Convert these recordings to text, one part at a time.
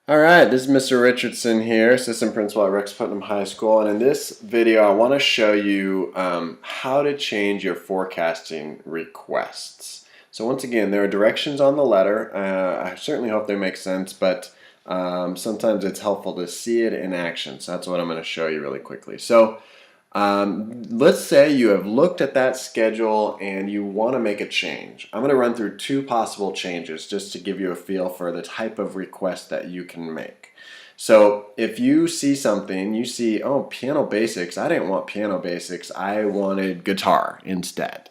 All right, this is Mr. Richardson here, Assistant Principal at Rex Putnam High School, and in this video I want to show you how to change your forecasting requests. So once again, there are directions on the letter. I certainly hope they make sense, but sometimes it's helpful to see it in action, so that's what I'm going to show you really quickly. So let's say you have looked at that schedule and you want to make a change. I'm going to run through two possible changes just to give you a feel for the type of request that you can make. So if you see something, you see, oh, piano basics, I didn't want piano basics, I wanted guitar instead.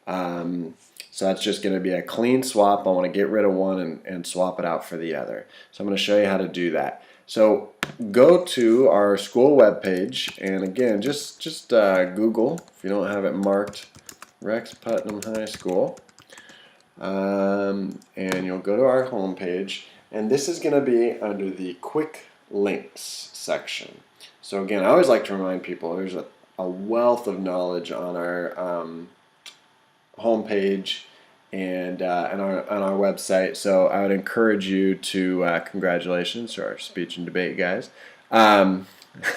So that's just going to be a clean swap. I want to get rid of one and swap it out for the other. So I'm going to show you how to do that. So go to our school webpage, and again, just Google, if you don't have it marked, Rex Putnam High School, and you'll go to our home page, and this is going to be under the quick links section. So again, I always like to remind people there's a wealth of knowledge on our home page and on our website. So I would encourage you to, congratulations to our speech and debate guys. I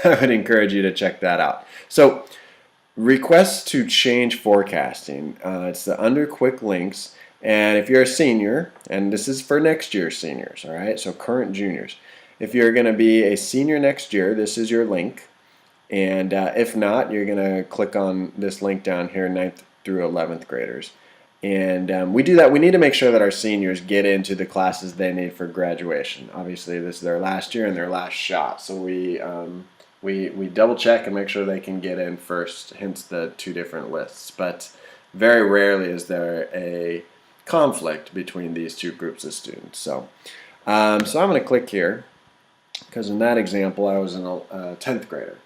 would encourage you to check that out. So requests to change forecasting. It's the under quick links. And if you're a senior, and this is for next year's seniors, all right, so current juniors. If you're going to be a senior next year, this is your link. And if not, you're going to click on this link down here, 9th through 11th graders. And we do that. We need to make sure that our seniors get into the classes they need for graduation. Obviously, this is their last year and their last shot. So we double check and make sure they can get in first, hence the two different lists. But very rarely is there a conflict between these two groups of students. So I'm going to click here because in that example, I was a 10th grader.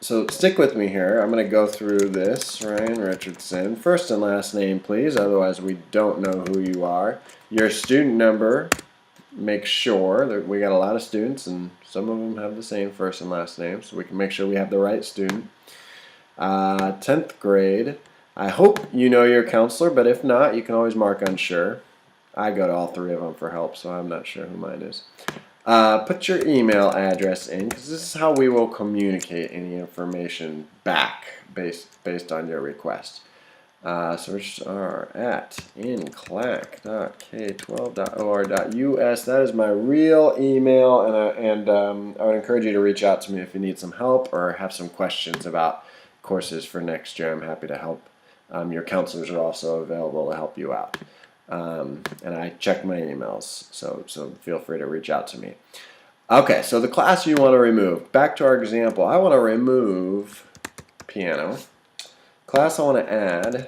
So stick with me here. I'm going to go through this. Ryan Richardson. First and last name, please. Otherwise, we don't know who you are. Your student number. Make sure that we got a lot of students, and some of them have the same first and last name, so we can make sure we have the right student. 10th grade. I hope you know your counselor, but if not, you can always mark unsure. I go to all three of them for help, so I'm not sure who mine is. Put your email address in, because this is how we will communicate any information back based on your request. Search are at inclac.k12.or.us. That is my real email, and I would encourage you to reach out to me if you need some help or have some questions about courses for next year. I'm happy to help. Your counselors are also available to help you out. And I check my emails, so feel free to reach out to me. Okay, so the class you want to remove. Back to our example. I want to remove piano. Class I want to add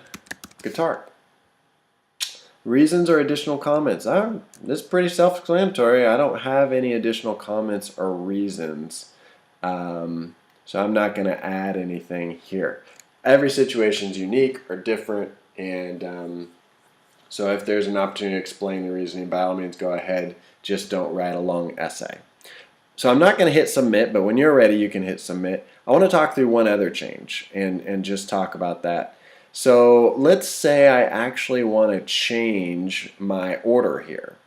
guitar. Reasons or additional comments. This is pretty self-explanatory. I don't have any additional comments or reasons, so I'm not going to add anything here. Every situation is unique or different, and so if there's an opportunity to explain the reasoning, by all means go ahead. Just don't write a long essay. So I'm not going to hit submit, but when you're ready you can hit submit. I want to talk through one other change and just talk about that. So let's say I actually want to change my order here.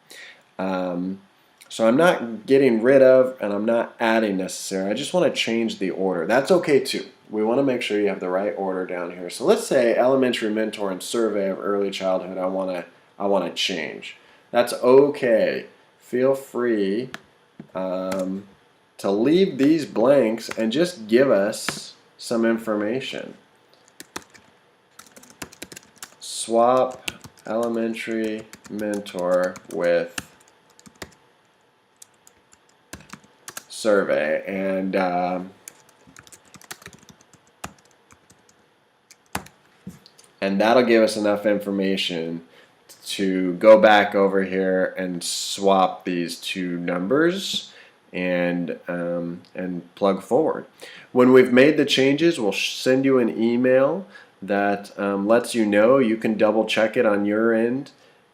So I'm not getting rid of and I'm not adding necessarily. I just want to change the order. That's okay too. We want to make sure you have the right order down here. So let's say elementary mentor and survey of early childhood I want to change. That's okay. Feel free to leave these blanks and just give us some information. Swap elementary mentor with survey, and that'll give us enough information to go back over here and swap these two numbers and plug forward. When we've made the changes, we'll send you an email that lets you know. You can double check it on your end,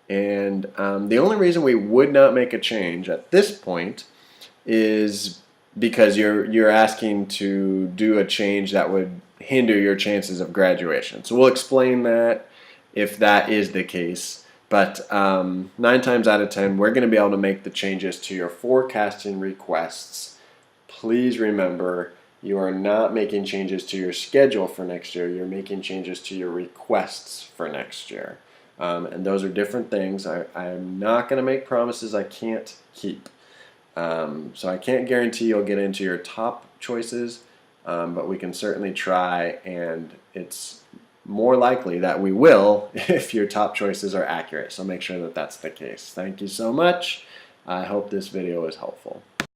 and the only reason we would not make a change at this point is because you're asking to do a change that would hinder your chances of graduation. So we'll explain that if that is the case. But 9 times out of 10, we're going to be able to make the changes to your forecasting requests. Please remember, you are not making changes to your schedule for next year. You're making changes to your requests for next year. And those are different things. I am not going to make promises I can't keep. So I can't guarantee you'll get into your top choices, but we can certainly try, and it's more likely that we will if your top choices are accurate. So make sure that that's the case. Thank you so much. I hope this video was helpful.